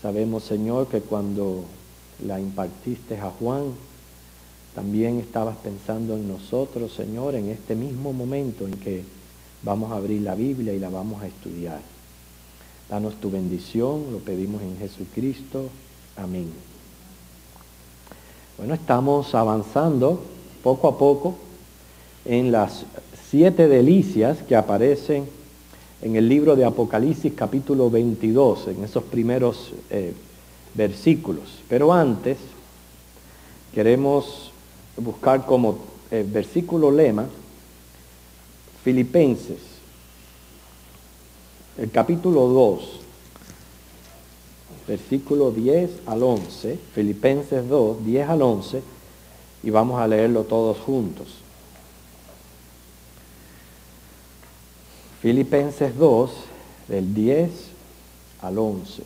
Sabemos, Señor, que cuando la impartiste a Juan, también estabas pensando en nosotros, Señor, en este mismo momento en que vamos a abrir la Biblia y la vamos a estudiar. Danos tu bendición, lo pedimos en Jesucristo. Amén. Bueno, estamos avanzando poco a poco en las 7 delicias que aparecen en el libro de Apocalipsis capítulo 22, en esos primeros versículos. Pero antes queremos buscar como versículo lema Filipenses, el capítulo 2, versículo 10 al 11, Filipenses 2, 10 al 11, y vamos a leerlo todos juntos. Filipenses 2, del 10 al 11.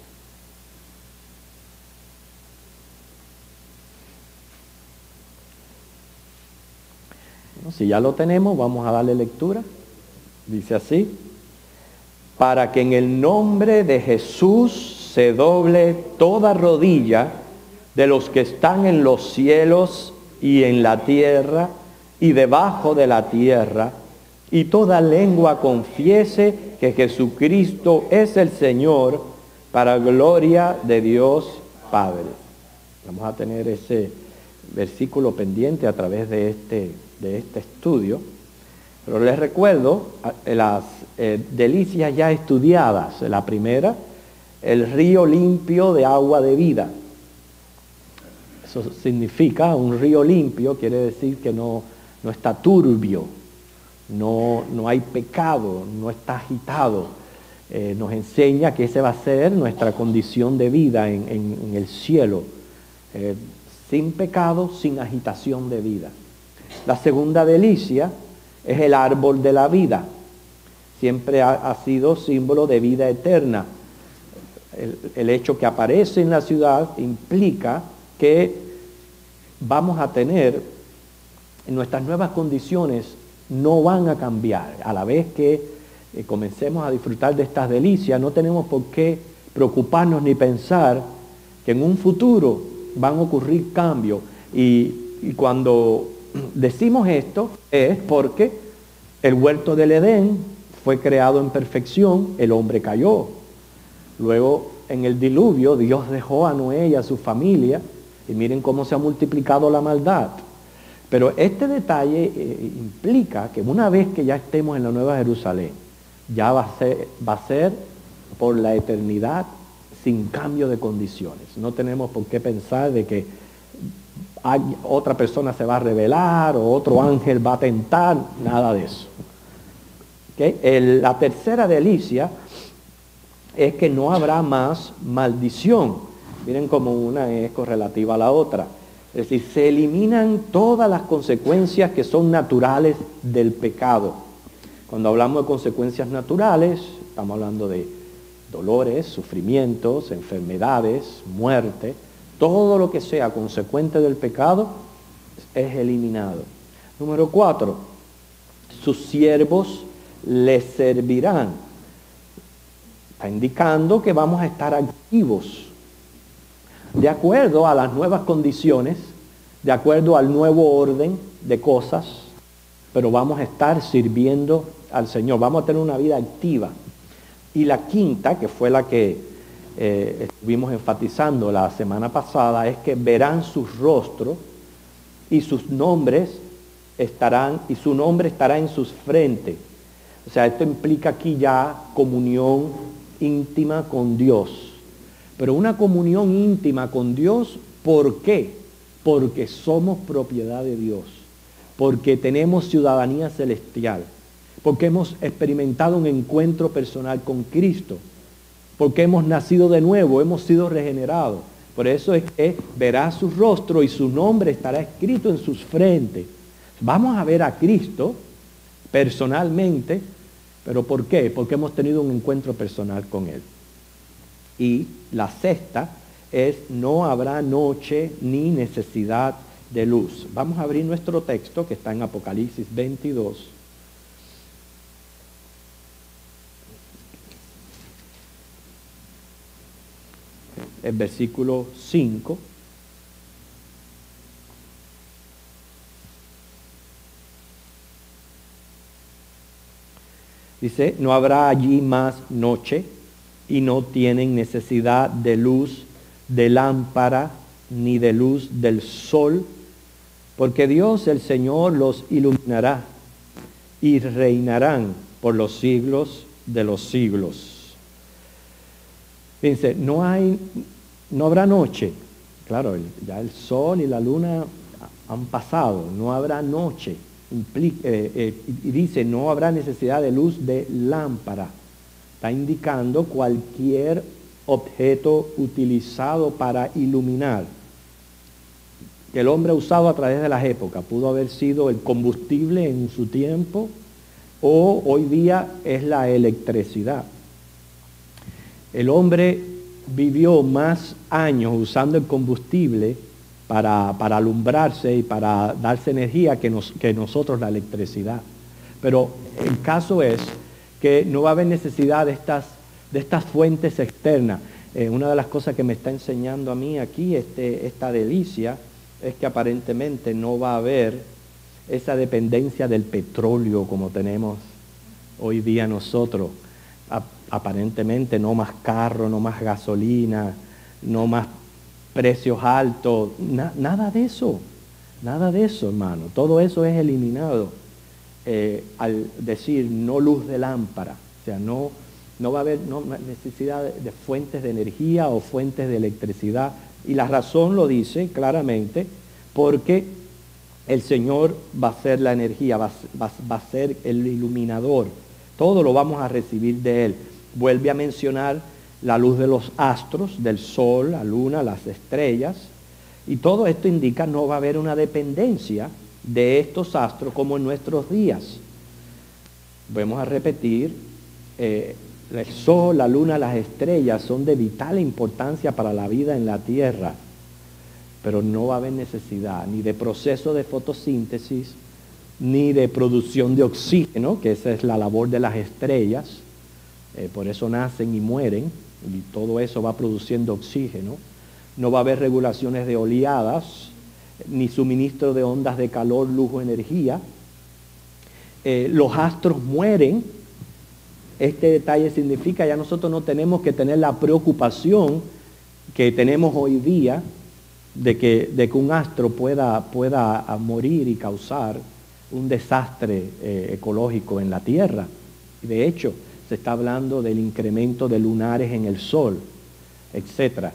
Bueno, si ya lo tenemos, vamos a darle lectura. Dice así: para que en el nombre de Jesús se doble toda rodilla de los que están en los cielos y en la tierra y debajo de la tierra, y toda lengua confiese que Jesucristo es el Señor, para gloria de Dios Padre. Vamos a tener ese versículo pendiente a través de este estudio. Pero les recuerdo las delicias ya estudiadas. La primera, el río limpio de agua de vida. Eso significa, un río limpio quiere decir que no está turbio, no hay pecado, no está agitado. Nos enseña que esa va a ser nuestra condición de vida en el cielo. Sin pecado, sin agitación de vida. La segunda delicia es el árbol de la vida. Siempre ha sido símbolo de vida eterna. El hecho que aparece en la ciudad implica que vamos a tener, en nuestras nuevas condiciones no van a cambiar. A la vez que comencemos a disfrutar de estas delicias, no tenemos por qué preocuparnos ni pensar que en un futuro van a ocurrir cambios. Y cuando decimos esto es porque el huerto del Edén fue creado en perfección, el hombre cayó. Luego en el diluvio Dios dejó a Noé y a su familia, y miren cómo se ha multiplicado la maldad. Pero este detalle implica que una vez que ya estemos en la Nueva Jerusalén, ya va a ser por la eternidad sin cambio de condiciones. No tenemos por qué pensar de que otra persona se va a rebelar o otro ángel va a tentar, nada de eso. ¿Okay? La tercera delicia es que no habrá más maldición. Miren cómo una es correlativa a la otra. Es decir, se eliminan todas las consecuencias que son naturales del pecado. Cuando hablamos de consecuencias naturales, estamos hablando de dolores, sufrimientos, enfermedades, muerte. Todo lo que sea consecuente del pecado es eliminado. Número 4, sus siervos les servirán. Está indicando que vamos a estar activos de acuerdo a las nuevas condiciones, de acuerdo al nuevo orden de cosas, pero vamos a estar sirviendo al Señor, vamos a tener una vida activa. Y la quinta, que fue la que estuvimos enfatizando la semana pasada, es que verán sus rostros y sus nombres estarán, y su nombre estará en sus frentes. O sea, esto implica aquí ya comunión íntima con Dios. Pero una comunión íntima con Dios, ¿por qué? Porque somos propiedad de Dios, porque tenemos ciudadanía celestial, porque hemos experimentado un encuentro personal con Cristo, porque hemos nacido de nuevo, hemos sido regenerados. Por eso es que verá su rostro y su nombre estará escrito en sus frentes. Vamos a ver a Cristo personalmente, ¿pero por qué? Porque hemos tenido un encuentro personal con Él. Y la sexta es: no habrá noche ni necesidad de luz. Vamos a abrir nuestro texto que está en Apocalipsis 22. el versículo 5. Dice, no habrá allí más noche y no tienen necesidad de luz de lámpara ni de luz del sol, porque Dios el Señor los iluminará y reinarán por los siglos de los siglos. Dice, no habrá noche. Claro, ya el sol y la luna han pasado, no habrá noche. Y dice, no habrá necesidad de luz de lámpara. Está indicando cualquier objeto utilizado para iluminar, que el hombre ha usado a través de las épocas. Pudo haber sido el combustible en su tiempo, o hoy día es la electricidad. El hombre vivió más años usando el combustible para alumbrarse y para darse energía que nosotros la electricidad. Pero el caso es que no va a haber necesidad de estas fuentes externas. Una de las cosas que me está enseñando a mí aquí esta delicia es que aparentemente no va a haber esa dependencia del petróleo como tenemos hoy día nosotros. Aparentemente no más carro, no más gasolina, no más precios altos, nada de eso, hermano. Todo eso es eliminado al decir no luz de lámpara. O sea, no va a haber necesidad de fuentes de energía o fuentes de electricidad. Y la razón lo dice claramente, porque el Señor va a ser la energía, va a ser el iluminador. Todo lo vamos a recibir de Él. Vuelve a mencionar la luz de los astros, del sol, la luna, las estrellas. Y todo esto indica no va a haber una dependencia de estos astros como en nuestros días. Vamos a repetir, el sol, la luna, las estrellas son de vital importancia para la vida en la tierra, pero no va a haber necesidad ni de proceso de fotosíntesis, ni de producción de oxígeno, que esa es la labor de las estrellas. Por eso nacen y mueren, y todo eso va produciendo oxígeno. No va a haber regulaciones de oleadas, ni suministro de ondas de calor, luz o energía. Los astros mueren. Este detalle significa ya nosotros no tenemos que tener la preocupación que tenemos hoy día de que un astro pueda morir y causar un desastre ecológico en la Tierra. De hecho, se está hablando del incremento de lunares en el Sol, etc.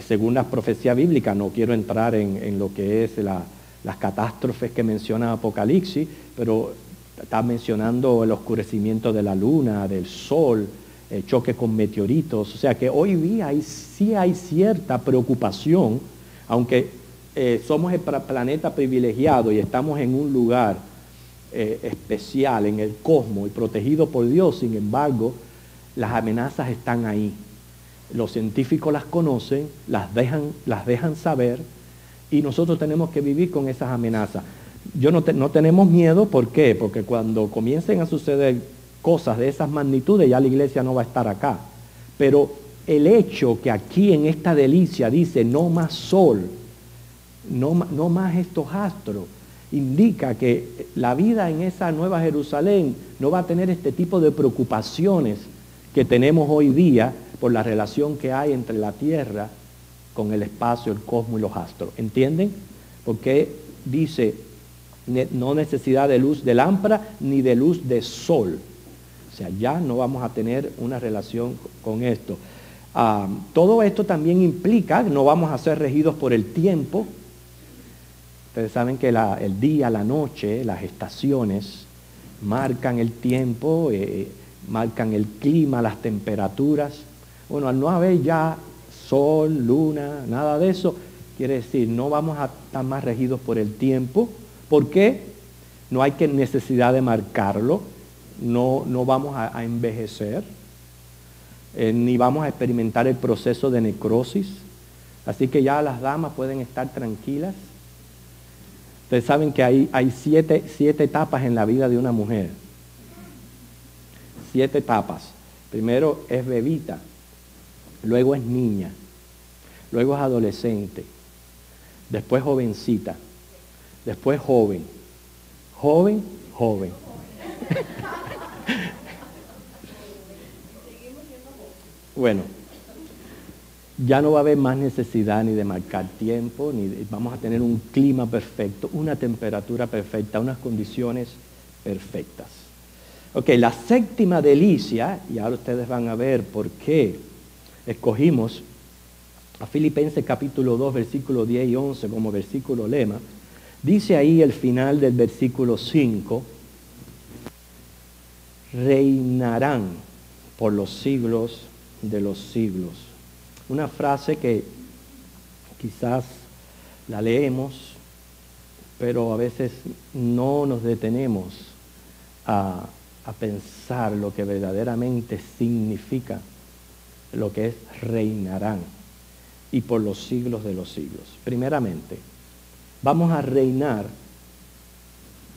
Según las profecías bíblicas, no quiero entrar en lo que es las catástrofes que menciona Apocalipsis, pero está mencionando el oscurecimiento de la luna, del sol, el choque con meteoritos. O sea que hoy día sí hay cierta preocupación, aunque somos el planeta privilegiado y estamos en un lugar especial en el cosmos y protegido por Dios. Sin embargo, las amenazas están ahí. Los científicos las conocen, las dejan saber, y nosotros tenemos que vivir con esas amenazas. No tenemos miedo. ¿Por qué? Porque cuando comiencen a suceder cosas de esas magnitudes, ya la iglesia no va a estar acá. Pero el hecho que aquí en esta delicia dice no más sol, no más estos astros, indica que la vida en esa Nueva Jerusalén no va a tener este tipo de preocupaciones que tenemos hoy día por la relación que hay entre la tierra con el espacio, el cosmos y los astros. ¿Entienden? Porque dice no necesidad de luz de lámpara ni de luz de sol. O sea, ya no vamos a tener una relación con esto. Todo esto también implica que no vamos a ser regidos por el tiempo. Ustedes saben que el día, la noche, las estaciones marcan el tiempo, marcan el clima, las temperaturas. Bueno, al no haber ya sol, luna, nada de eso, quiere decir no vamos a estar más regidos por el tiempo. ¿Por qué? No hay necesidad de marcarlo, no vamos a envejecer, ni vamos a experimentar el proceso de necrosis. Así que ya las damas pueden estar tranquilas. Ustedes saben que hay siete etapas en la vida de una mujer. 7 etapas. Primero es bebita, luego es niña, luego es adolescente, después jovencita, después joven, joven, joven. Bueno, ya no va a haber más necesidad ni de marcar tiempo, vamos a tener un clima perfecto, una temperatura perfecta, unas condiciones perfectas. Ok, la séptima delicia, y ahora ustedes van a ver por qué escogimos a Filipenses capítulo 2, versículos 10 y 11 como versículo lema. Dice ahí el final del versículo 5, reinarán por los siglos de los siglos. Una frase que quizás la leemos, pero a veces no nos detenemos a pensar lo que verdaderamente significa lo que es reinarán y por los siglos de los siglos. Primeramente, vamos a reinar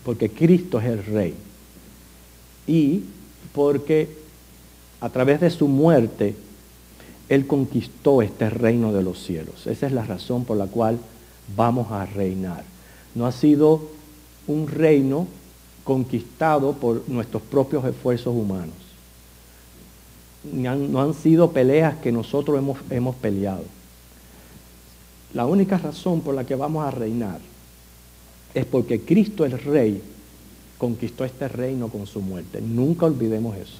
porque Cristo es el Rey y porque a través de su muerte Él conquistó este reino de los cielos. Esa es la razón por la cual vamos a reinar. No ha sido un reino conquistado por nuestros propios esfuerzos humanos. No han sido peleas que nosotros hemos peleado. La única razón por la que vamos a reinar es porque Cristo el Rey conquistó este reino con su muerte. Nunca olvidemos eso.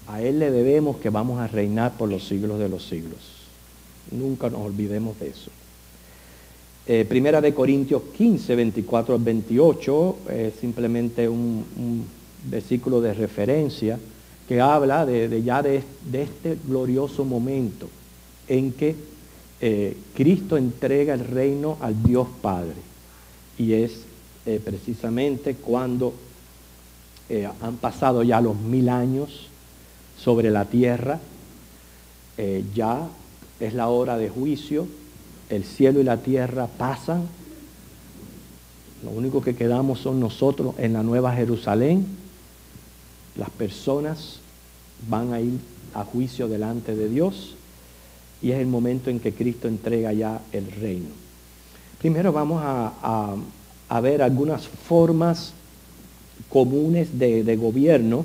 A Él le debemos que vamos a reinar por los siglos de los siglos. Nunca nos olvidemos de eso. Primera de Corintios 15, 24 al 28, simplemente un versículo de referencia que habla de este glorioso momento en que Cristo entrega el reino al Dios Padre. Y es precisamente cuando han pasado ya los 1000 años sobre la tierra, ya es la hora de juicio, el cielo y la tierra pasan, lo único que quedamos son nosotros en la Nueva Jerusalén, las personas van a ir a juicio delante de Dios y es el momento en que Cristo entrega ya el reino. Primero vamos a ver algunas formas comunes de gobierno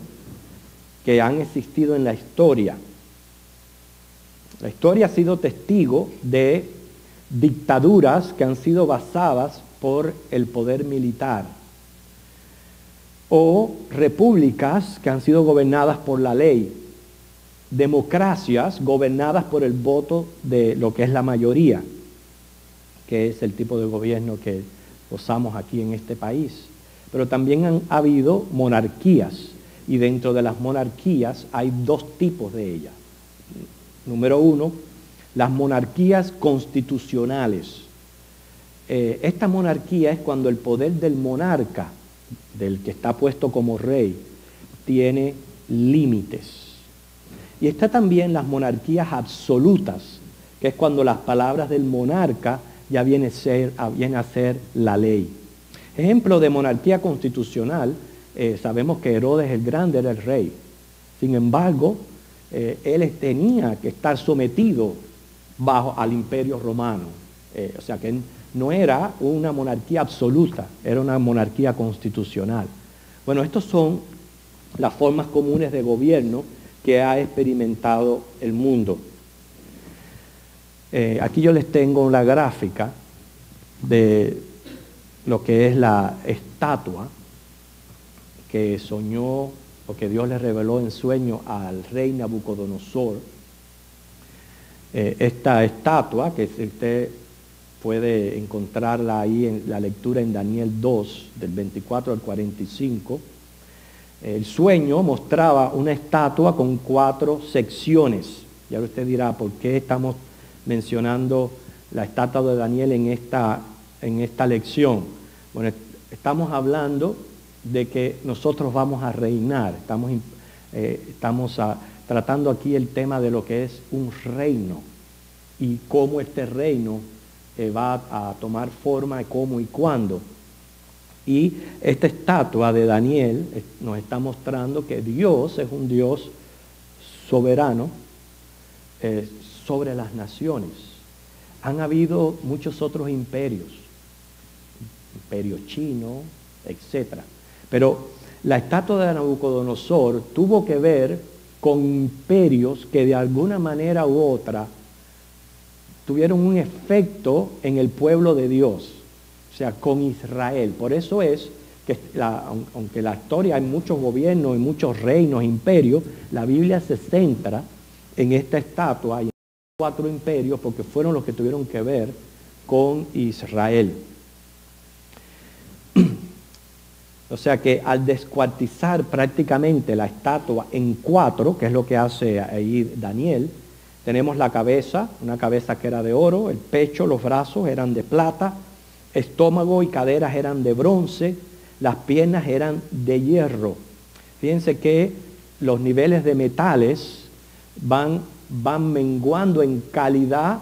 que han existido en la historia. La historia ha sido testigo de dictaduras que han sido basadas por el poder militar o repúblicas que han sido gobernadas por la ley, democracias gobernadas por el voto de lo que es la mayoría, que es el tipo de gobierno que gozamos aquí en este país. Pero también han habido monarquías y dentro de las monarquías hay dos tipos de ellas. Número uno, las monarquías constitucionales. Esta monarquía es cuando el poder del monarca, del que está puesto como rey, tiene límites. Y está también las monarquías absolutas, que es cuando las palabras del monarca ya vienen a ser la ley. Ejemplo de monarquía constitucional, sabemos que Herodes el Grande era el rey. Sin embargo, él tenía que estar sometido al imperio romano. O sea que no era una monarquía absoluta, era una monarquía constitucional. Bueno, estas son las formas comunes de gobierno que ha experimentado el mundo. Aquí yo les tengo la gráfica de lo que es la estatua que soñó o que Dios le reveló en sueño al rey Nabucodonosor. Esta estatua, que usted puede encontrarla ahí en la lectura en Daniel 2, del 24 al 45, el sueño mostraba una estatua con 4 secciones. Y ahora usted dirá, ¿por qué estamos mencionando la estatua de Daniel en esta lección? Bueno, estamos hablando de que nosotros vamos a reinar. Estamos tratando aquí el tema de lo que es un reino y cómo este reino va a tomar forma, cómo y cuándo. Y esta estatua de Daniel nos está mostrando que Dios es un Dios soberano, sobre las naciones. Han habido muchos otros imperios, imperio chino, etc. Pero la estatua de Nabucodonosor tuvo que ver con imperios que de alguna manera u otra tuvieron un efecto en el pueblo de Dios, o sea, con Israel. Por eso es que aunque la historia hay muchos gobiernos y muchos reinos, imperios, la Biblia se centra en esta estatua y en 4 imperios porque fueron los que tuvieron que ver con Israel. O sea que al descuartizar prácticamente la estatua en 4, que es lo que hace ahí Daniel, tenemos la cabeza, una cabeza que era de oro, el pecho, los brazos eran de plata, estómago y caderas eran de bronce, las piernas eran de hierro. Fíjense que los niveles de metales van menguando en calidad,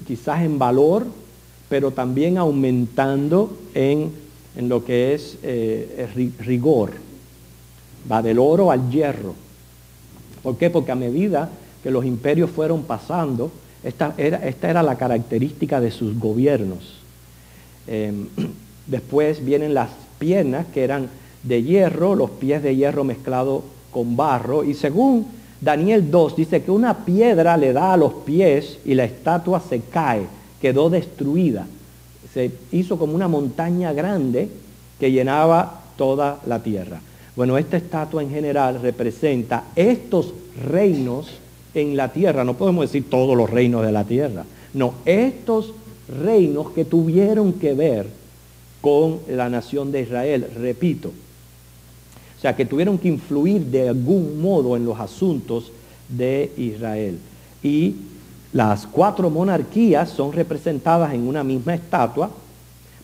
quizás en valor, pero también aumentando en lo que es rigor. Va del oro al hierro. ¿Por qué? Porque a medida que los imperios fueron pasando, esta era la característica de sus gobiernos. Después vienen las piernas que eran de hierro, los pies de hierro mezclado con barro. Y según Daniel 2 dice que una piedra le da a los pies y la estatua se cae, quedó destruida. Se hizo como una montaña grande que llenaba toda la tierra. Bueno, esta estatua en general representa estos reinos en la tierra. No podemos decir todos los reinos de la tierra. No, estos reinos que tuvieron que ver con la nación de Israel, repito. O sea, que tuvieron que influir de algún modo en los asuntos de Israel. Y las 4 monarquías son representadas en una misma estatua.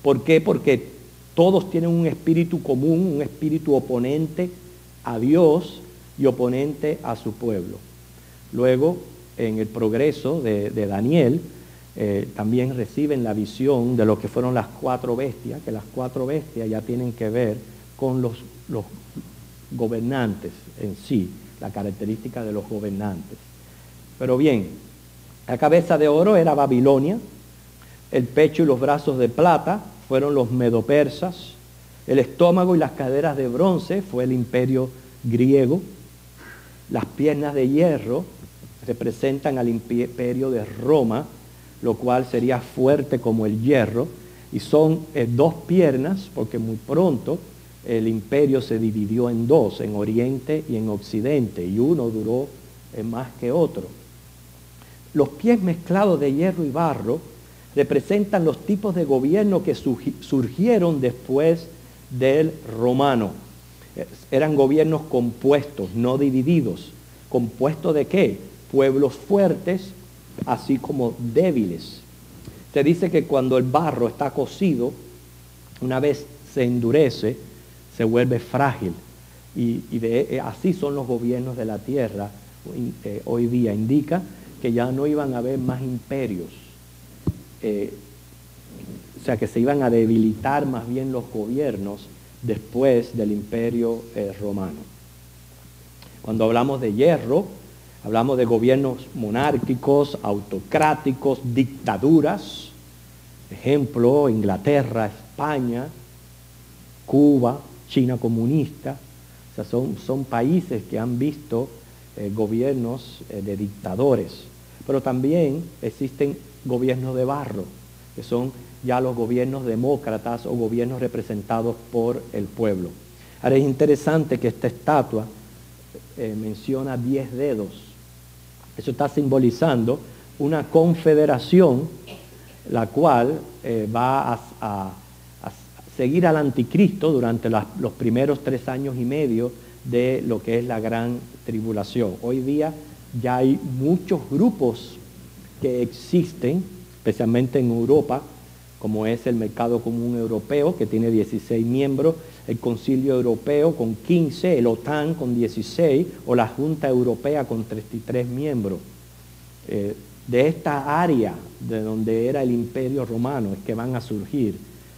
¿Por qué? Porque todos tienen un espíritu común, un espíritu oponente a Dios y oponente a su pueblo. Luego, en el progreso de Daniel, también reciben la visión de lo que fueron las 4 bestias, que las 4 bestias ya tienen que ver con los gobernantes en sí, la característica de los gobernantes. Pero bien, la cabeza de oro era Babilonia, el pecho y los brazos de plata fueron los medopersas, el estómago y las caderas de bronce fue el imperio griego, las piernas de hierro representan al imperio de Roma, lo cual sería fuerte como el hierro, y son 2 piernas, porque muy pronto el imperio se dividió en 2, en Oriente y en Occidente, y uno duró más que otro. Los pies mezclados de hierro y barro representan los tipos de gobierno que surgieron después del romano. Eran gobiernos compuestos, no divididos. ¿Compuestos de qué? Pueblos fuertes, así como débiles. Se dice que cuando el barro está cocido, una vez se endurece, se vuelve frágil. Y así son los gobiernos de la tierra hoy día. Indica que ya no iban a haber más imperios. O sea que se iban a debilitar más bien los gobiernos después del imperio romano. Cuando hablamos de hierro, hablamos de gobiernos monárquicos, autocráticos, dictaduras, ejemplo, Inglaterra, España, Cuba, China comunista. O sea, son países que han visto gobiernos de dictadores, pero también existen gobiernos de barro, que son ya los gobiernos demócratas o gobiernos representados por el pueblo. Ahora es interesante que esta estatua menciona 10 dedos. Eso está simbolizando una confederación, la cual va a seguir al anticristo durante los primeros 3 años y medio de lo que es la gran tribulación. Hoy día ya hay muchos grupos que existen, especialmente en Europa, como es el Mercado Común Europeo, que tiene 16 miembros, el Concilio Europeo con 15, el OTAN con 16, o la Junta Europea con 33 miembros. De esta área de donde era el Imperio Romano es que van a surgir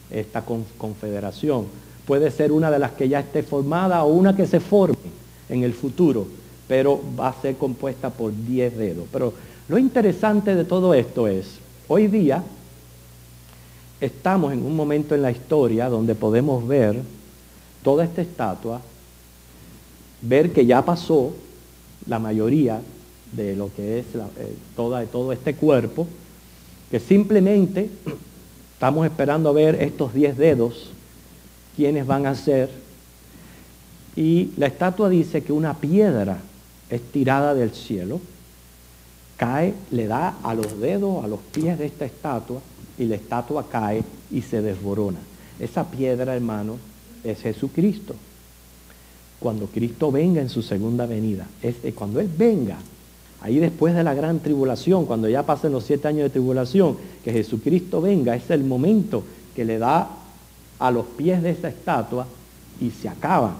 esta confederación. Puede ser una de las que ya esté formada o una que se forme en el futuro, pero va a ser compuesta por 10 dedos. Pero lo interesante de todo esto es, hoy día estamos en un momento en la historia donde podemos ver toda esta estatua, ver que ya pasó la mayoría de lo que es todo este cuerpo, que simplemente estamos esperando a ver estos 10 dedos, quiénes van a ser. Y la estatua dice que una piedra es tirada del cielo, cae, le da a los dedos, a los pies de esta estatua, y la estatua cae y se desborona. Esa piedra, hermano, es Jesucristo. Cuando Cristo venga en su segunda venida, cuando Él venga, ahí después de la gran tribulación, cuando ya pasen los 7 años de tribulación, que Jesucristo venga, es el momento que le da a los pies de esa estatua y se acaba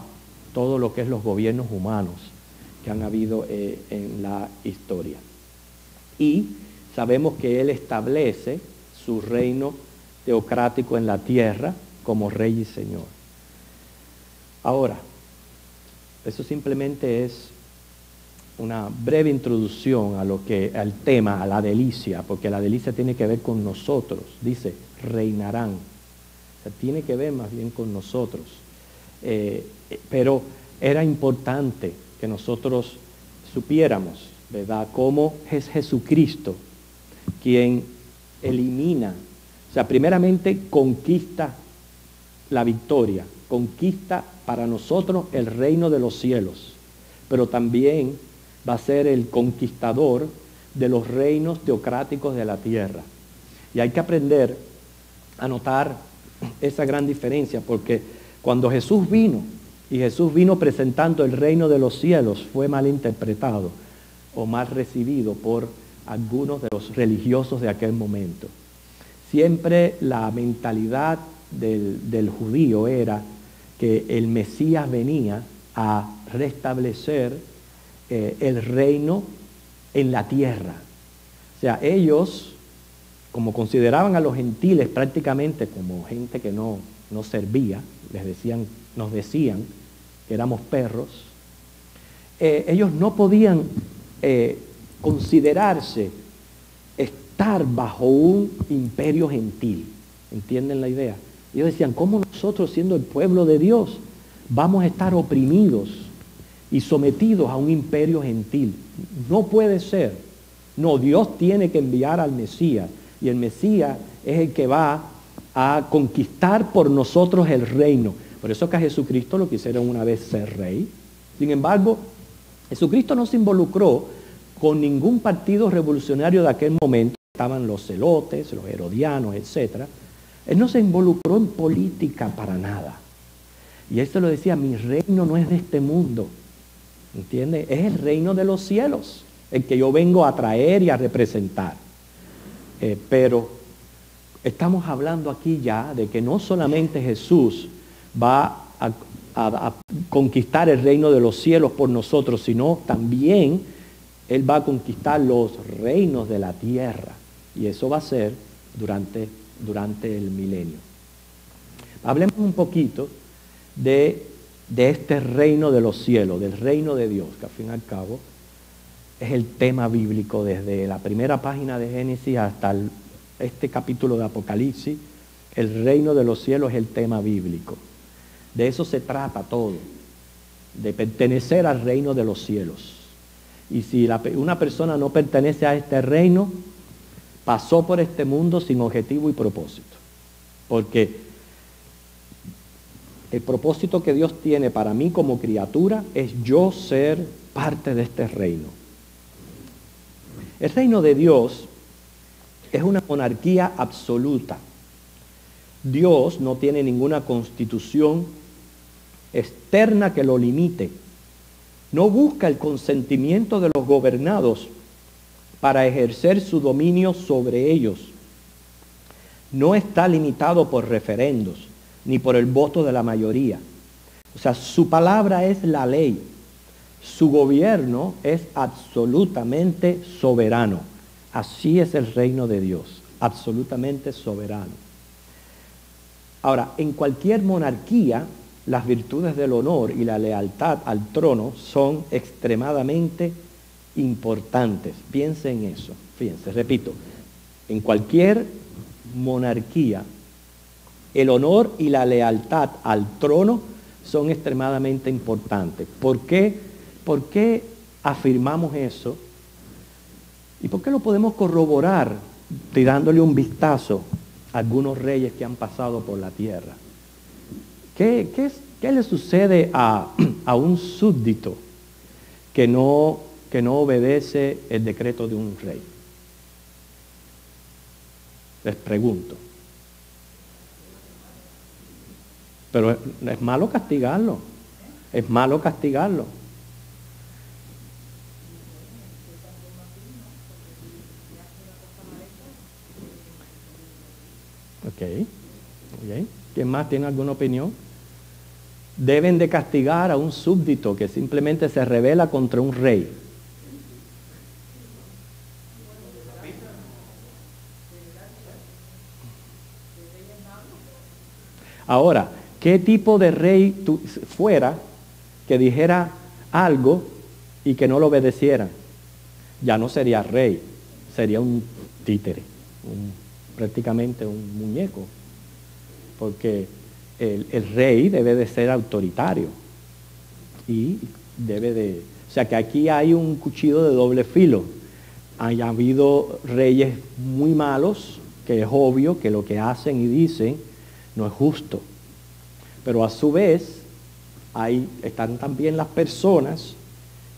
todo lo que es los gobiernos humanos que han habido en la historia. Y sabemos que Él establece su reino teocrático en la tierra como Rey y Señor. Ahora, eso simplemente es una breve introducción al tema, a la delicia, porque la delicia tiene que ver con nosotros. Dice, reinarán. O sea, tiene que ver más bien con nosotros. Pero era importante que nosotros supiéramos, ¿verdad?, cómo es Jesucristo quien elimina, o sea, primeramente conquista la victoria, conquista para nosotros el reino de los cielos, pero también va a ser el conquistador de los reinos teocráticos de la tierra. Y hay que aprender a notar esa gran diferencia, porque cuando Jesús vino, y Jesús vino presentando el reino de los cielos, fue mal interpretado o mal recibido por algunos de los religiosos de aquel momento. Siempre la mentalidad del judío era que el Mesías venía a restablecer el reino en la tierra. O sea, ellos, como consideraban a los gentiles prácticamente como gente que no servía, nos decían que éramos perros, ellos no podían considerarse estar bajo un imperio gentil. ¿Entienden la idea? Ellos decían, ¿cómo nosotros, siendo el pueblo de Dios, vamos a estar oprimidos y sometidos a un imperio gentil? No puede ser. No, Dios tiene que enviar al Mesías, y el Mesías es el que va a conquistar por nosotros el reino. Por eso que a Jesucristo lo quisieron una vez ser rey. Sin embargo, Jesucristo no se involucró con ningún partido revolucionario de aquel momento. Estaban los celotes, los herodianos, etc. Él no se involucró en política para nada. Y él se lo decía, mi reino no es de este mundo. ¿Entiende? Es el reino de los cielos, el que yo vengo a traer y a representar. Pero estamos hablando aquí ya de que no solamente Jesús va a conquistar el reino de los cielos por nosotros, sino también Él va a conquistar los reinos de la tierra. Y eso va a ser durante el milenio. Hablemos un poquito de este reino de los cielos, del reino de Dios, que al fin y al cabo es el tema bíblico desde la primera página de Génesis hasta este capítulo de Apocalipsis. El reino de los cielos es el tema bíblico. De eso se trata todo, de pertenecer al reino de los cielos. Y si una persona no pertenece a este reino, pasó por este mundo sin objetivo y propósito. Porque el propósito que Dios tiene para mí como criatura es yo ser parte de este reino. El reino de Dios es una monarquía absoluta. Dios no tiene ninguna constitución externa que lo limite. No busca el consentimiento de los gobernados para ejercer su dominio sobre ellos. No está limitado por referendos ni por el voto de la mayoría. O sea, su palabra es la ley. Su gobierno es absolutamente soberano. Así es el reino de Dios, absolutamente soberano. Ahora, en cualquier monarquía las virtudes del honor y la lealtad al trono son extremadamente importantes. Piensen en eso. Fíjense, repito, en cualquier monarquía, el honor y la lealtad al trono son extremadamente importantes. ¿Por qué? ¿Por qué afirmamos eso? ¿Y por qué lo podemos corroborar tirándole un vistazo a algunos reyes que han pasado por la tierra? ¿Qué le sucede a un súbdito que no obedece el decreto de un rey? Les pregunto. Pero es malo castigarlo. Es malo castigarlo. Ok. ¿Quién más tiene alguna opinión? Deben de castigar a un súbdito que simplemente se rebela contra un rey. Ahora, ¿qué tipo de rey fuera que dijera algo y que no lo obedeciera? Ya no sería rey, sería un títere, prácticamente un muñeco. Porque el rey debe de ser autoritario y o sea que aquí hay un cuchillo de doble filo. Ha habido reyes muy malos, que es obvio que lo que hacen y dicen no es justo. Pero a su vez, ahí están también las personas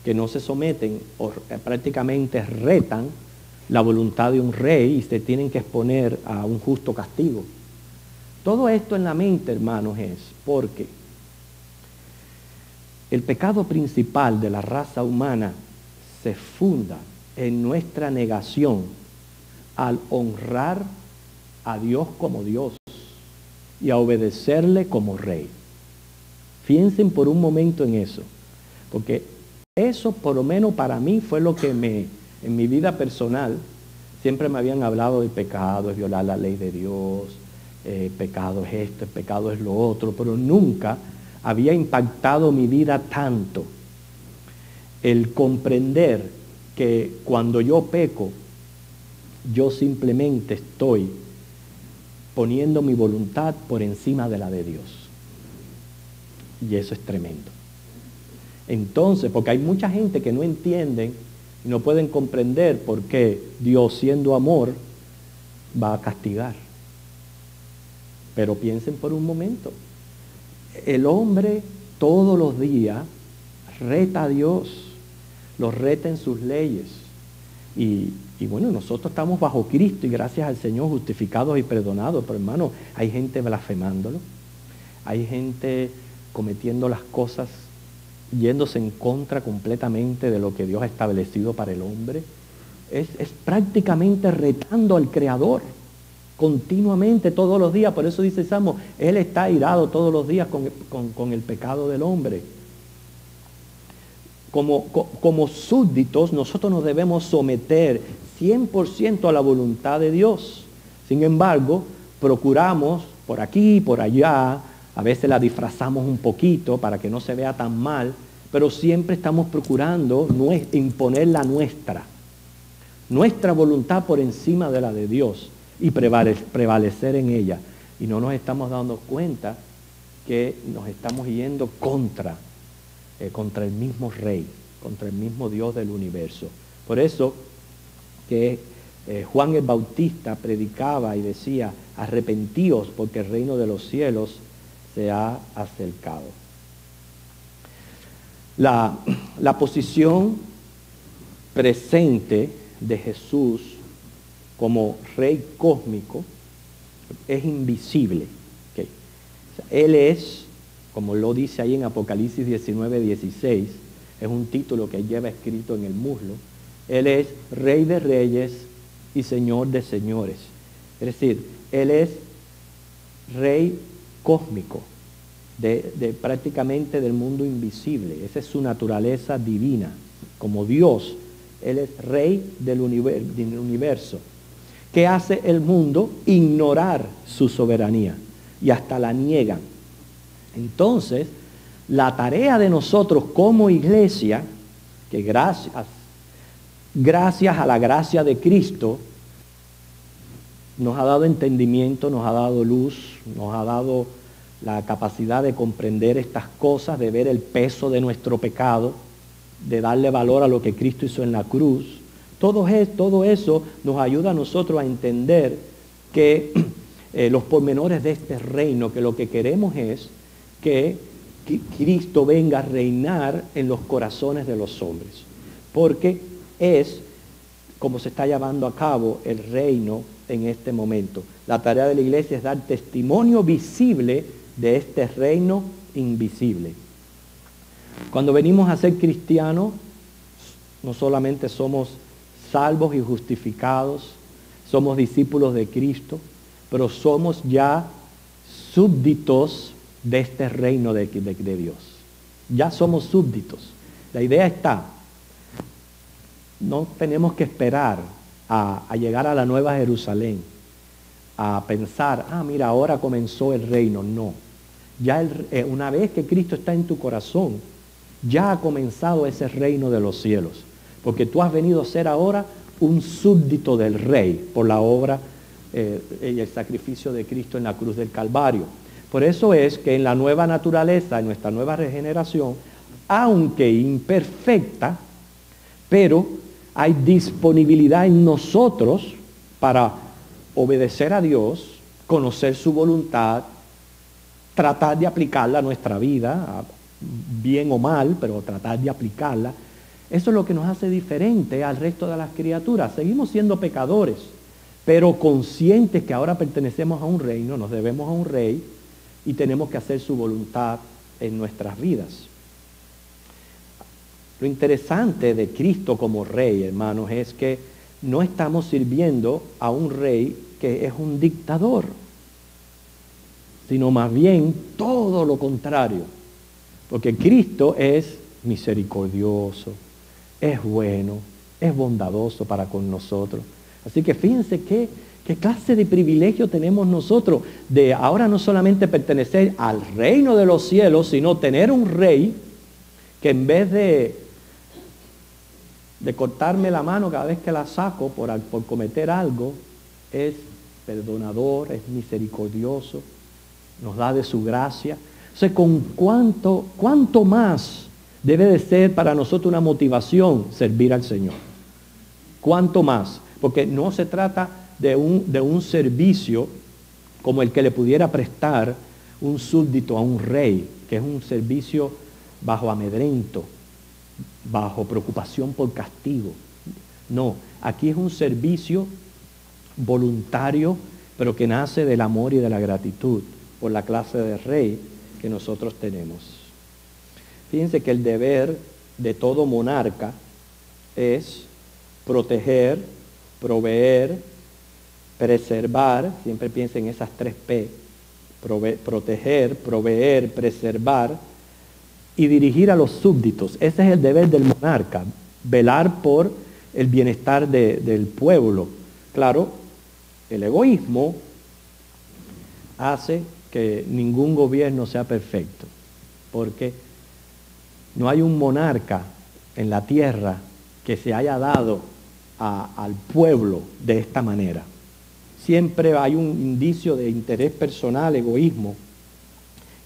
que no se someten o prácticamente retan la voluntad de un rey y se tienen que exponer a un justo castigo. Todo esto en la mente, hermanos, es porque el pecado principal de la raza humana se funda en nuestra negación al honrar a Dios como Dios y a obedecerle como rey. Piensen por un momento en eso, porque eso por lo menos para mí fue lo que en mi vida personal, siempre me habían hablado de pecado, es violar la ley de Dios, pecado es esto, pecado es lo otro, pero nunca había impactado mi vida tanto el comprender que cuando yo peco, yo simplemente estoy poniendo mi voluntad por encima de la de Dios. Y eso es tremendo. Entonces, porque hay mucha gente que no entienden y no pueden comprender por qué Dios, siendo amor, va a castigar. Pero piensen por un momento. El hombre todos los días reta a Dios, lo reta en sus leyes. Y bueno, nosotros estamos bajo Cristo y gracias al Señor justificados y perdonados. Pero hermano, hay gente blasfemándolo. Hay gente cometiendo las cosas, yéndose en contra completamente de lo que Dios ha establecido para el hombre. Es prácticamente retando al Creador. Continuamente, todos los días. Por eso dice Salmo, Él está airado todos los días con el pecado del hombre. Como súbditos, nosotros nos debemos someter 100% a la voluntad de Dios. Sin embargo, procuramos por aquí, por allá, a veces la disfrazamos un poquito para que no se vea tan mal, pero siempre estamos procurando imponer la nuestra voluntad por encima de la de Dios y prevalecer en ella. Y no nos estamos dando cuenta que nos estamos yendo contra el mismo Rey, contra el mismo Dios del universo. Por eso que Juan el Bautista predicaba y decía, arrepentíos porque el reino de los cielos se ha acercado. La posición presente de Jesús como Rey cósmico es invisible. ¿Okay? O sea, Él es, como lo dice ahí en Apocalipsis 19:16, es un título que lleva escrito en el muslo. Él es Rey de reyes y Señor de señores. Es decir, Él es Rey cósmico, de prácticamente del mundo invisible. Esa es su naturaleza divina. Como Dios, Él es Rey del universo. ¿Qué hace el mundo? Ignorar su soberanía y hasta la niegan. Entonces, la tarea de nosotros como iglesia, que gracias a la gracia de Cristo, nos ha dado entendimiento, nos ha dado luz, nos ha dado la capacidad de comprender estas cosas, de ver el peso de nuestro pecado, de darle valor a lo que Cristo hizo en la cruz. Todo eso nos ayuda a nosotros a entender que los pormenores de este reino, que lo que queremos es que Cristo venga a reinar en los corazones de los hombres, porque es como se está llevando a cabo el reino en este momento. La tarea de la iglesia es dar testimonio visible de este reino invisible. Cuando venimos a ser cristianos, no solamente somos salvos y justificados, somos discípulos de Cristo, pero somos ya súbditos de este reino de Dios. Ya somos súbditos. La idea está, no tenemos que esperar a llegar a la Nueva Jerusalén, a pensar, mira, ahora comenzó el reino. No. Ya una vez que Cristo está en tu corazón, ya ha comenzado ese reino de los cielos. Porque tú has venido a ser ahora un súbdito del Rey por la obra y el sacrificio de Cristo en la cruz del Calvario. Por eso es que en la nueva naturaleza, en nuestra nueva regeneración, aunque imperfecta, pero hay disponibilidad en nosotros para obedecer a Dios, conocer su voluntad, tratar de aplicarla a nuestra vida, bien o mal, pero tratar de aplicarla. Eso es lo que nos hace diferente al resto de las criaturas. Seguimos siendo pecadores, pero conscientes que ahora pertenecemos a un reino, nos debemos a un rey y tenemos que hacer su voluntad en nuestras vidas. Lo interesante de Cristo como rey, hermanos, es que no estamos sirviendo a un rey que es un dictador, sino más bien todo lo contrario. Porque Cristo es misericordioso, es bueno, es bondadoso para con nosotros. Así que fíjense qué clase de privilegio tenemos nosotros de ahora no solamente pertenecer al reino de los cielos, sino tener un rey que en vez de cortarme la mano cada vez que la saco por cometer algo, es perdonador, es misericordioso, nos da de su gracia. O sea, ¿con cuánto más debe de ser para nosotros una motivación servir al Señor? ¿Cuánto más? Porque no se trata de un servicio como el que le pudiera prestar un súbdito a un rey, que es un servicio bajo amedrento, bajo preocupación por castigo. No, aquí es un servicio voluntario, pero que nace del amor y de la gratitud por la clase de rey que nosotros tenemos. Fíjense que el deber de todo monarca es proteger, proveer, preservar, siempre piensen en esas 3 P, proteger, proveer, preservar y dirigir a los súbditos. Ese es el deber del monarca, velar por el bienestar del pueblo. Claro, el egoísmo hace que ningún gobierno sea perfecto, porque no hay un monarca en la tierra que se haya dado al pueblo de esta manera. Siempre hay un indicio de interés personal, egoísmo,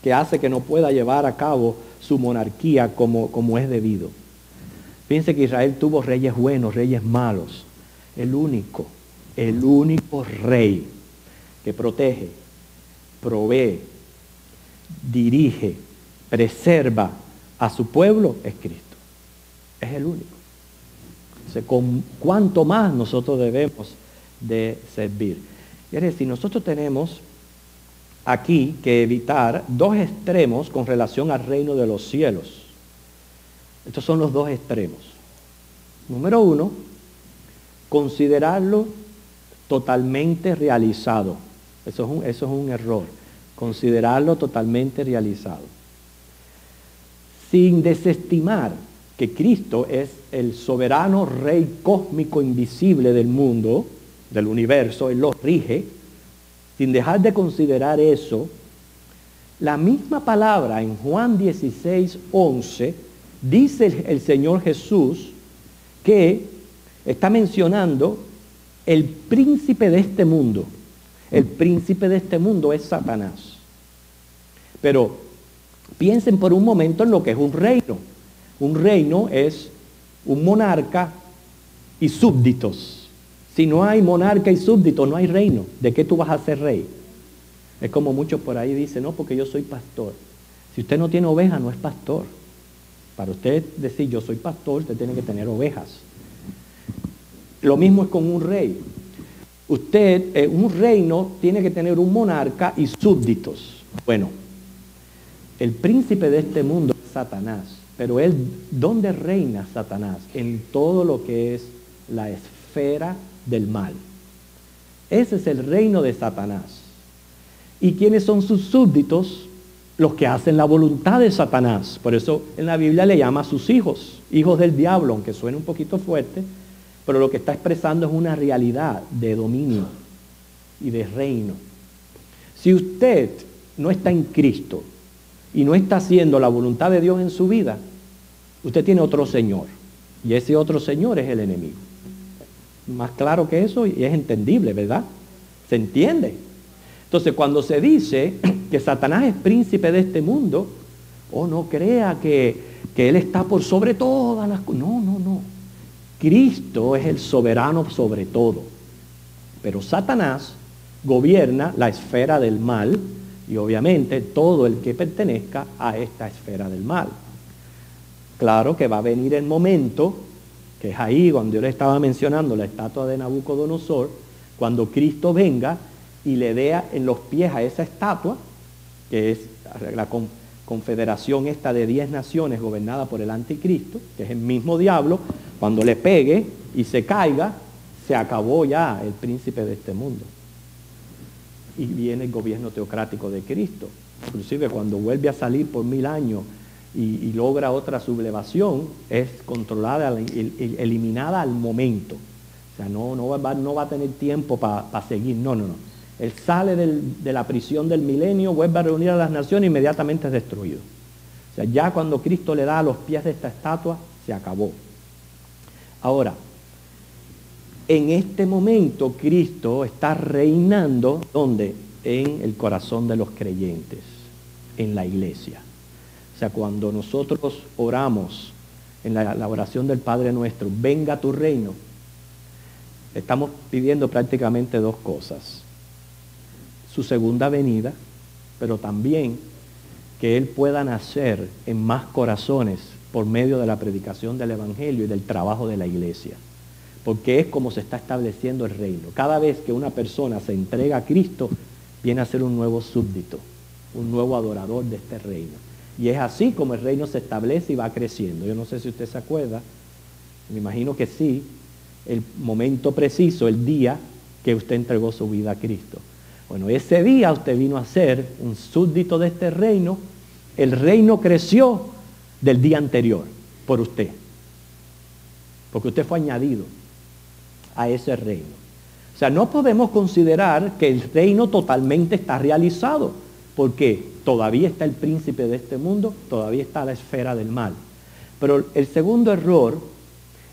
que hace que no pueda llevar a cabo su monarquía como es debido. Fíjense que Israel tuvo reyes buenos, reyes malos. El único rey que protege, provee, dirige, preserva a su pueblo es Cristo. Es el único. Entonces, con cuánto más nosotros debemos de servir. Y es decir, nosotros tenemos aquí que evitar 2 extremos con relación al reino de los cielos. Estos son los 2 extremos. Número 1, considerarlo totalmente realizado. Eso es un error. Considerarlo totalmente realizado. Sin desestimar que Cristo es el soberano rey cósmico invisible del mundo, del universo, Él lo rige. Sin dejar de considerar eso, La misma palabra en Juan 16:11 dice el Señor Jesús que está mencionando el príncipe de este mundo. El príncipe de este mundo es Satanás. Pero piensen por un momento en lo que es un reino. Un reino es un monarca y súbditos. Si no hay monarca y súbditos, no hay reino. ¿De qué tú vas a ser rey? Es como muchos por ahí dicen, no, porque yo soy pastor. Si usted no tiene ovejas, no es pastor. Para usted decir yo soy pastor, usted tiene que tener ovejas. Lo mismo es con un rey. Usted, un reino tiene que tener un monarca y súbditos. Bueno, el príncipe de este mundo es Satanás. Pero él, ¿dónde reina Satanás? En todo lo que es la esfera del mal. Ese es el reino de Satanás. ¿Y quiénes son sus súbditos? Los que hacen la voluntad de Satanás. Por eso en la Biblia le llama a sus hijos, hijos del diablo, aunque suene un poquito fuerte, pero lo que está expresando es una realidad de dominio y de reino. Si usted no está en Cristo y no está haciendo la voluntad de Dios en su vida, usted tiene otro señor. Y ese otro señor es el enemigo. Más claro que eso y es entendible, ¿verdad? ¿Se entiende? Entonces, cuando se dice que Satanás es príncipe de este mundo, no crea que él está por sobre todas las cosas. No. Cristo es el soberano sobre todo. Pero Satanás gobierna la esfera del mal y obviamente todo el que pertenezca a esta esfera del mal. Claro que va a venir el momento, que es ahí cuando yo le estaba mencionando la estatua de Nabucodonosor, cuando Cristo venga y le dé en los pies a esa estatua, que es la confederación esta de 10 naciones gobernada por el anticristo, que es el mismo diablo, cuando le pegue y se caiga, se acabó ya el príncipe de este mundo. Y viene el gobierno teocrático de Cristo. Inclusive cuando vuelve a salir por 1000 años y logra otra sublevación, es controlada, eliminada al momento. O sea, no va a tener tiempo para seguir, no. Él sale de la prisión del milenio, vuelve a reunir a las naciones e inmediatamente es destruido. O sea, ya cuando Cristo le da a los pies de esta estatua, se acabó. Ahora, en este momento Cristo está reinando, ¿dónde? En el corazón de los creyentes, en la iglesia. O sea, cuando nosotros oramos en la oración del Padre Nuestro, venga tu reino, estamos pidiendo prácticamente dos cosas. Su segunda venida, pero también que Él pueda nacer en más corazones por medio de la predicación del Evangelio y del trabajo de la iglesia. Porque es como se está estableciendo el reino. Cada vez que una persona se entrega a Cristo, viene a ser un nuevo súbdito, un nuevo adorador de este reino. Y es así como el reino se establece y va creciendo. Yo no sé si usted se acuerda, me imagino que sí, el momento preciso, el día que usted entregó su vida a Cristo. Bueno, ese día usted vino a ser un súbdito de este reino. El reino creció del día anterior por usted. Porque usted fue añadido a ese reino. O sea, no podemos considerar que el reino totalmente está realizado. Porque todavía está el príncipe de este mundo, todavía está la esfera del mal. Pero el segundo error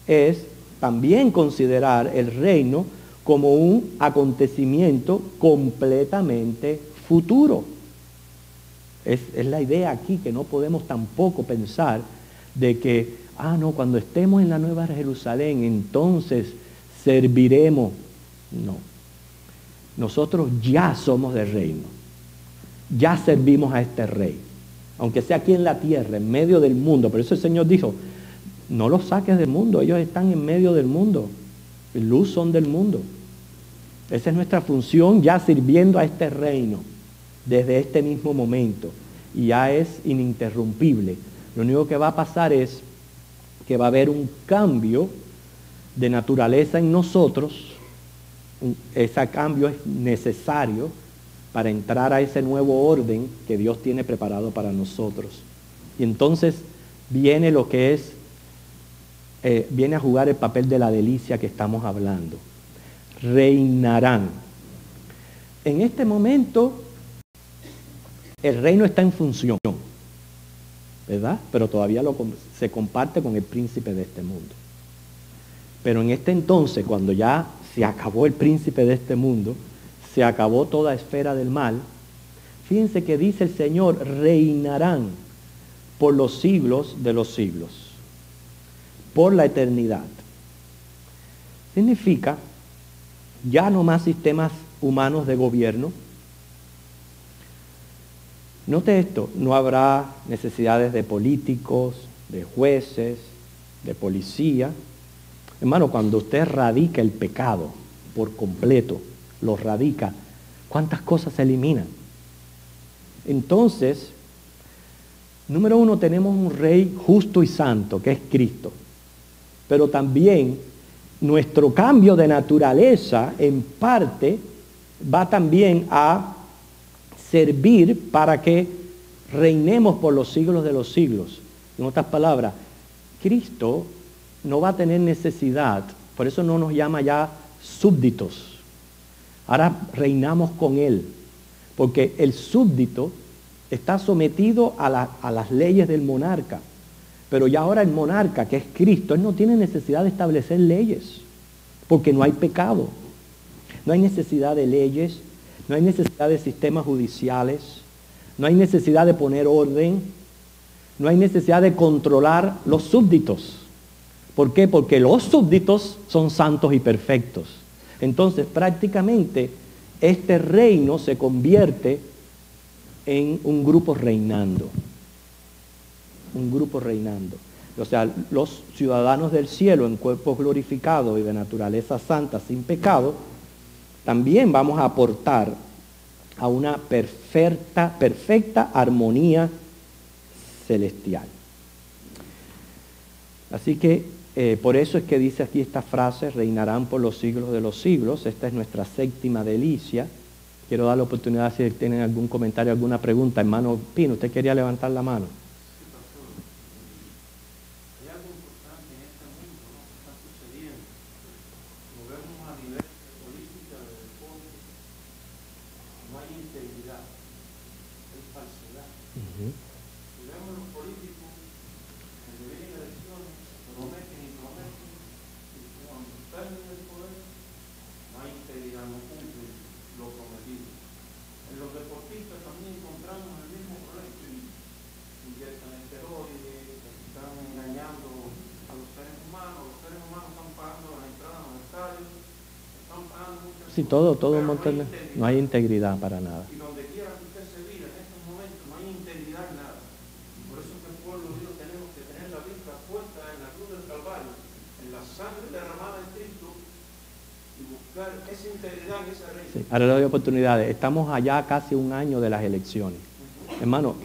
es también considerar el reino como un acontecimiento completamente futuro. Es la idea aquí que no podemos tampoco pensar de que, cuando estemos en la Nueva Jerusalén, entonces serviremos. No. Nosotros ya somos del reino. Ya servimos a este rey. Aunque sea aquí en la tierra, en medio del mundo. Por eso el Señor dijo, no los saques del mundo, ellos están en medio del mundo. Luz son del mundo. Esa es nuestra función ya sirviendo a este reino desde este mismo momento. Y ya es ininterrumpible. Lo único que va a pasar es que va a haber un cambio de naturaleza en nosotros. Ese cambio es necesario para entrar a ese nuevo orden que Dios tiene preparado para nosotros. Y entonces viene lo que es, viene a jugar el papel de la delicia que estamos hablando. Reinarán. En este momento, el reino está en función, ¿verdad? Pero todavía se comparte con el príncipe de este mundo. Pero en este entonces, cuando ya se acabó el príncipe de este mundo, se acabó toda esfera del mal, fíjense que dice el Señor, reinarán por los siglos de los siglos, por la eternidad. Significa ya no más sistemas humanos de gobierno. Note esto, no habrá necesidades de políticos, de jueces, de policía. Hermano, cuando usted radica el pecado por completo, lo radica, ¿cuántas cosas se eliminan? Entonces, número uno, tenemos un rey justo y santo, que es Cristo. Pero también nuestro cambio de naturaleza, en parte, va también a servir para que reinemos por los siglos de los siglos. En otras palabras, Cristo no va a tener necesidad, por eso no nos llama ya súbditos. Ahora reinamos con Él, porque el súbdito está sometido a las leyes del monarca. Pero ya ahora el monarca, que es Cristo, Él no tiene necesidad de establecer leyes, porque no hay pecado. No hay necesidad de leyes, no hay necesidad de sistemas judiciales, no hay necesidad de poner orden, no hay necesidad de controlar los súbditos. ¿Por qué? Porque los súbditos son santos y perfectos. Entonces, prácticamente, este reino se convierte en un grupo reinando. Un grupo reinando. O sea, los ciudadanos del cielo en cuerpos glorificados y de naturaleza santa sin pecado, también vamos a aportar a una perfecta armonía celestial. Así que por eso es que dice aquí esta frase, reinarán por los siglos de los siglos. Esta es nuestra séptima delicia. Quiero dar la oportunidad si tienen algún comentario, alguna pregunta. Hermano Pino, ¿usted quería levantar la mano? Sí, todo un montón de... No hay integridad para nada. Y donde quiera que usted se mire en estos momentos, no hay integridad en nada. Por eso que el pueblo de Dios tenemos que tener la vista puesta en la cruz del Calvario, en la sangre derramada en Cristo, y buscar esa integridad en ese reino. Sí, ahora le doy oportunidades. Estamos allá casi un año de las elecciones. Hermano,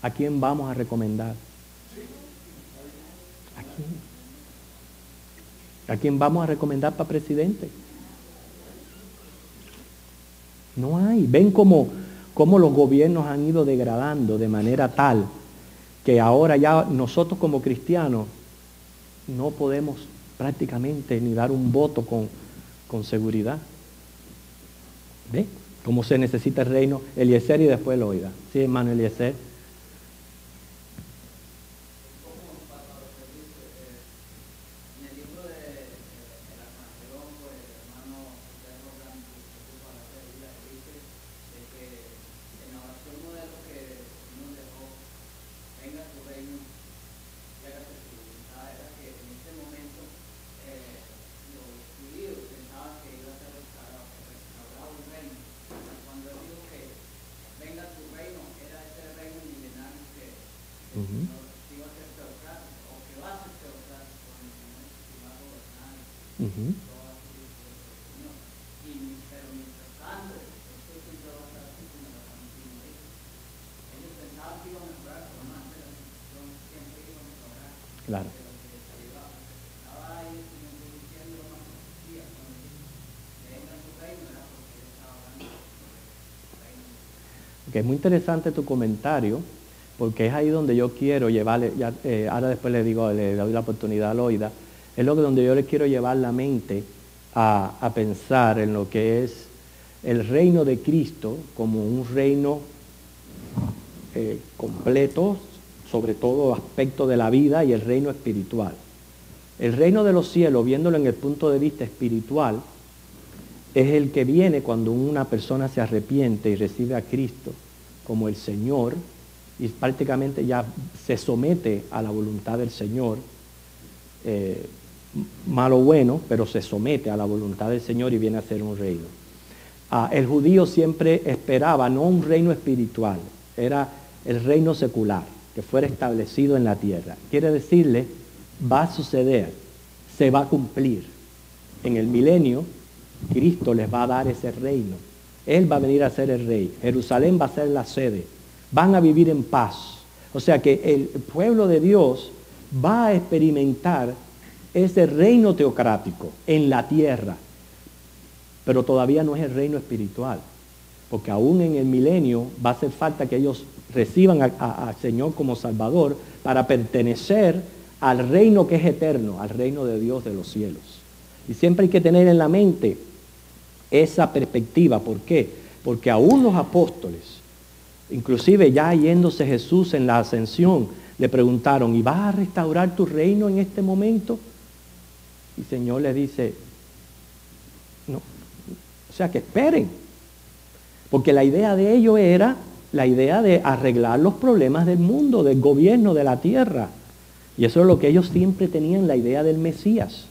¿a quién vamos a recomendar? ¿A quién? ¿A quién vamos a recomendar para presidente? No hay. Ven cómo los gobiernos han ido degradando de manera tal que ahora ya nosotros como cristianos no podemos prácticamente ni dar un voto con seguridad. ¿Ve? Cómo se necesita el reino. Eliezer y después Loida. Sí, hermano Eliezer. Claro. Que es muy interesante tu comentario, porque es ahí donde yo quiero llevarle, ahora después le doy la oportunidad a Loida, es donde yo le quiero llevar la mente a pensar en lo que es el reino de Cristo como un reino completo sobre todo aspecto de la vida y el reino espiritual. El reino de los cielos, viéndolo en el punto de vista espiritual, es el que viene cuando una persona se arrepiente y recibe a Cristo como el Señor y prácticamente ya se somete a la voluntad del Señor, malo o bueno, pero se somete a la voluntad del Señor y viene a ser un reino. El judío siempre esperaba no un reino espiritual, era el reino secular, que fuera establecido en la tierra. Quiere decirle, va a suceder, se va a cumplir. En el milenio, Cristo les va a dar ese reino. Él va a venir a ser el rey. Jerusalén va a ser la sede. Van a vivir en paz. O sea que el pueblo de Dios va a experimentar ese reino teocrático en la tierra. Pero todavía no es el reino espiritual. Porque aún en el milenio va a hacer falta que ellos reciban al Señor como Salvador para pertenecer al reino que es eterno, al reino de Dios de los cielos. Y siempre hay que tener en la mente esa perspectiva. ¿Por qué? Porque aún los apóstoles, inclusive ya yéndose Jesús en la ascensión, le preguntaron, ¿y vas a restaurar tu reino en este momento? Y el Señor le dice, no, o sea que esperen. Porque la idea de ellos era la idea de arreglar los problemas del mundo, del gobierno, de la tierra. Y eso es lo que ellos siempre tenían, la idea del Mesías.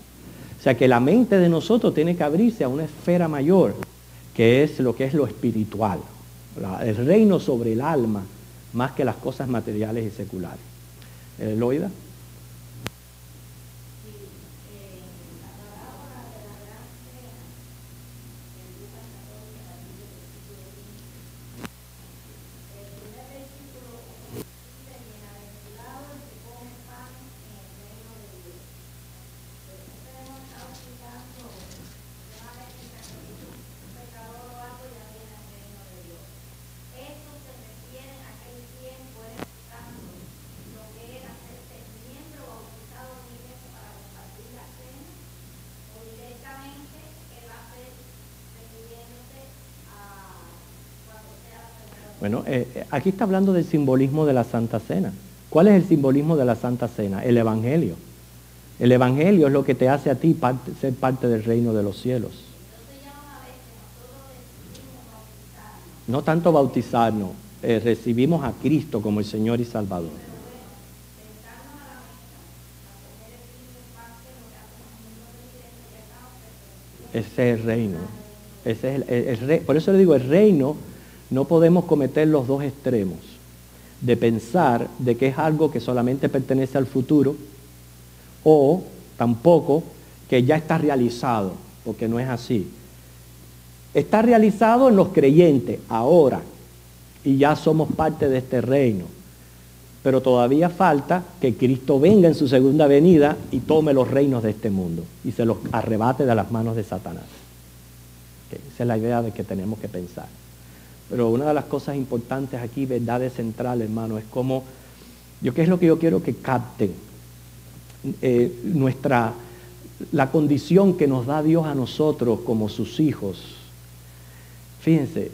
O sea que la mente de nosotros tiene que abrirse a una esfera mayor, que es lo espiritual. El reino sobre el alma, más que las cosas materiales y seculares. ¿Loida? Bueno, aquí está hablando del simbolismo de la Santa Cena. ¿Cuál es el simbolismo de la Santa Cena? El Evangelio. El Evangelio es lo que te hace a ti ser parte del reino de los cielos. No tanto bautizarnos, recibimos a Cristo como el Señor y Salvador. Ese es el reino. Ese es el por eso le digo, el reino, no podemos cometer los dos extremos de pensar de que es algo que solamente pertenece al futuro o tampoco que ya está realizado, porque no es así. Está realizado en los creyentes ahora y ya somos parte de este reino, pero todavía falta que Cristo venga en su segunda venida y tome los reinos de este mundo y se los arrebate de las manos de Satanás. Esa es la idea de que tenemos que pensar. Pero una de las cosas importantes aquí, verdades centrales, hermano, es como, ¿qué es lo que yo quiero que capten? La condición que nos da Dios a nosotros como sus hijos. Fíjense,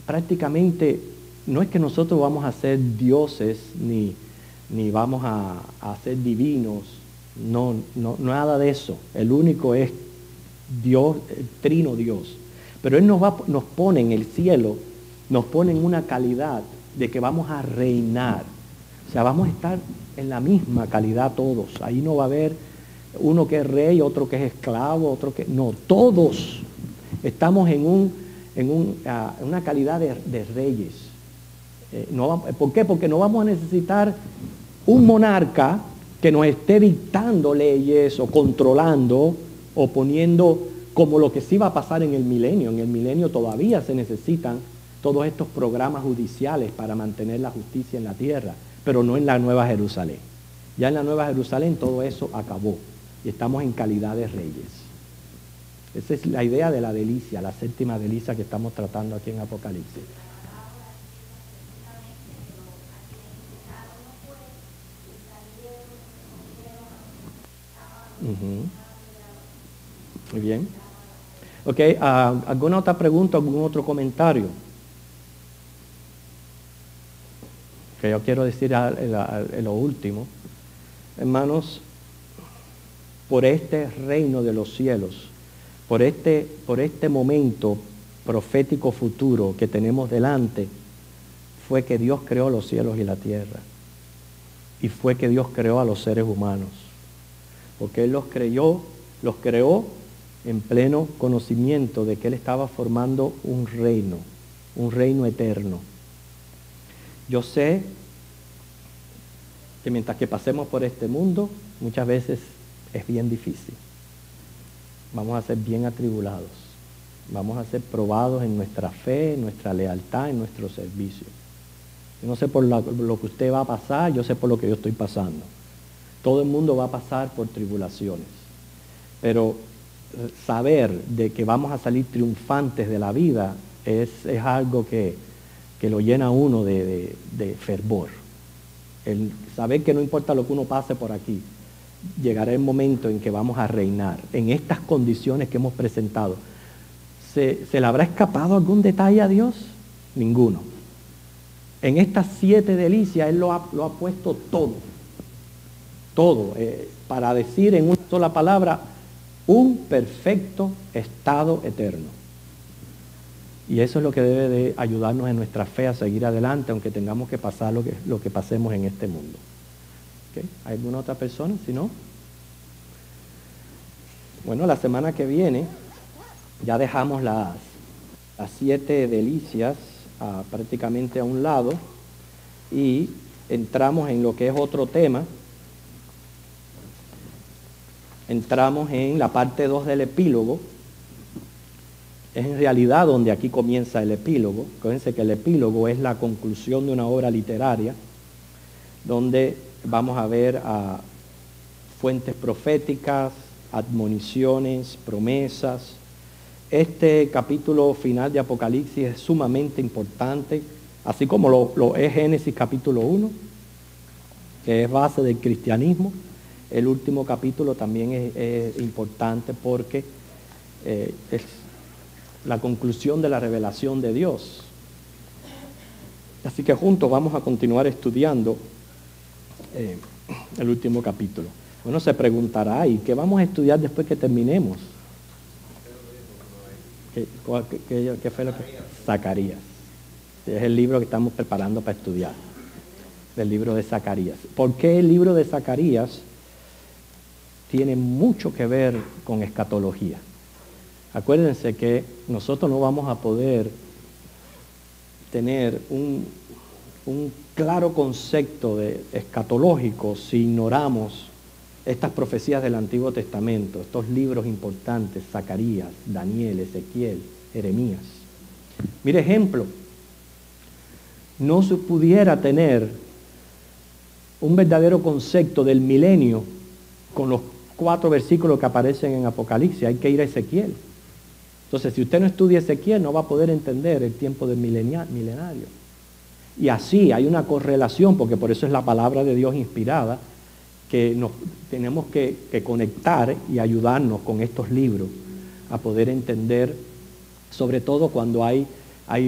prácticamente no es que nosotros vamos a ser dioses ni vamos a ser divinos, no, nada de eso. El único es Dios, el trino Dios. Pero Él nos pone en el cielo, nos pone en una calidad de que vamos a reinar. O sea, vamos a estar en la misma calidad todos. Ahí no va a haber uno que es rey, otro que es esclavo, otro que... No, todos estamos en una calidad de reyes. ¿Por qué? Porque no vamos a necesitar un monarca que nos esté dictando leyes o controlando o poniendo como lo que sí va a pasar en el milenio. En el milenio todavía se necesitan todos estos programas judiciales para mantener la justicia en la tierra, pero no en la Nueva Jerusalén. Ya en la Nueva Jerusalén todo eso acabó y estamos en calidad de reyes. Esa es la idea de la delicia, la séptima delicia que estamos tratando aquí en Apocalipsis. Muy bien. Ok, ¿alguna otra pregunta, algún otro comentario? Ok. que yo quiero decir en lo último, hermanos, por este reino de los cielos, por este momento profético futuro que tenemos delante, fue que Dios creó los cielos y la tierra. Y fue que Dios creó a los seres humanos. Porque Él los creó en pleno conocimiento de que Él estaba formando un reino eterno. Yo sé que mientras que pasemos por este mundo, muchas veces es bien difícil. Vamos a ser bien atribulados. Vamos a ser probados en nuestra fe, en nuestra lealtad, en nuestro servicio. Yo no sé por lo que usted va a pasar, yo sé por lo que yo estoy pasando. Todo el mundo va a pasar por tribulaciones. Pero saber de que vamos a salir triunfantes de la vida es algo que lo llena a uno de fervor. El saber que no importa lo que uno pase por aquí, llegará el momento en que vamos a reinar en estas condiciones que hemos presentado. ¿Se le habrá escapado algún detalle a Dios? Ninguno. En estas 7 delicias Él lo ha puesto todo, para decir en una sola palabra, un perfecto estado eterno. Y eso es lo que debe de ayudarnos en nuestra fe a seguir adelante, aunque tengamos que pasar lo que pasemos en este mundo. ¿Okay? ¿Hay alguna otra persona? Si no, bueno, la semana que viene ya dejamos las 7 delicias prácticamente a un lado y entramos en lo que es otro tema. Entramos en la parte 2 del epílogo. Es en realidad donde aquí comienza el epílogo. Acuérdense que el epílogo es la conclusión de una obra literaria donde vamos a ver fuentes proféticas, admoniciones, promesas. Este capítulo final de Apocalipsis es sumamente importante, así como lo es Génesis capítulo 1, que es base del cristianismo. El último capítulo también es importante porque es la conclusión de la revelación de Dios. Así que juntos vamos a continuar estudiando el último capítulo. Uno se preguntará, ¿y qué vamos a estudiar después que terminemos? ¿Qué fue lo que? Zacarías. Es el libro que estamos preparando para estudiar, el libro de Zacarías. ¿Por qué el libro de Zacarías tiene mucho que ver con escatología? Acuérdense que nosotros no vamos a poder tener un claro concepto de escatológico si ignoramos estas profecías del Antiguo Testamento, estos libros importantes, Zacarías, Daniel, Ezequiel, Jeremías. Mire ejemplo, no se pudiera tener un verdadero concepto del milenio con los 4 versículos que aparecen en Apocalipsis. Hay que ir a Ezequiel. Entonces, si usted no estudia Ezequiel, no va a poder entender el tiempo del milenario. Y así hay una correlación, porque por eso es la palabra de Dios inspirada, que nos tenemos que conectar y ayudarnos con estos libros a poder entender, sobre todo cuando hay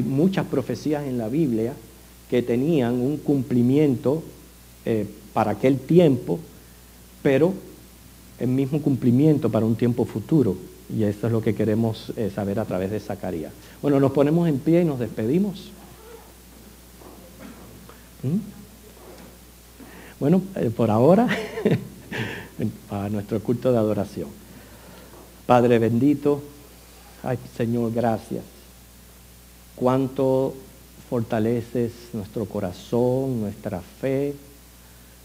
muchas profecías en la Biblia que tenían un cumplimiento para aquel tiempo, pero el mismo cumplimiento para un tiempo futuro. Y eso es lo que queremos saber a través de Zacarías. Bueno, nos ponemos en pie y nos despedimos. Bueno, por ahora, para nuestro culto de adoración. Padre bendito, ay Señor, gracias. Cuánto fortaleces nuestro corazón, nuestra fe,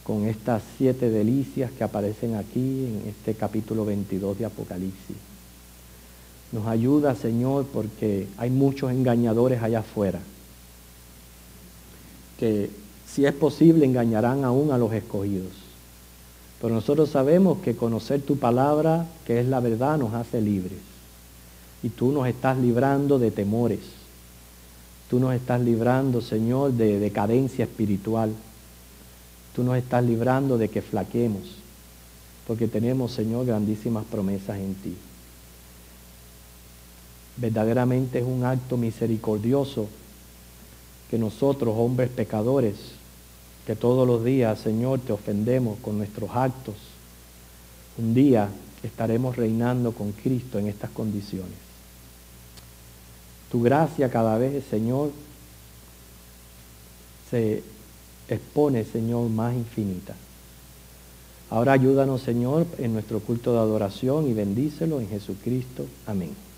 con estas 7 delicias que aparecen aquí en este capítulo 22 de Apocalipsis. Nos ayuda, Señor, porque hay muchos engañadores allá afuera que, si es posible, engañarán aún a los escogidos. Pero nosotros sabemos que conocer tu palabra, que es la verdad, nos hace libres. Y tú nos estás librando de temores. Tú nos estás librando, Señor, de decadencia espiritual. Tú nos estás librando de que flaquemos, porque tenemos, Señor, grandísimas promesas en ti. Verdaderamente es un acto misericordioso que nosotros, hombres pecadores, que todos los días, Señor, te ofendemos con nuestros actos. Un día estaremos reinando con Cristo en estas condiciones. Tu gracia cada vez, Señor, se expone, Señor, más infinita. Ahora ayúdanos, Señor, en nuestro culto de adoración y bendícelo en Jesucristo. Amén.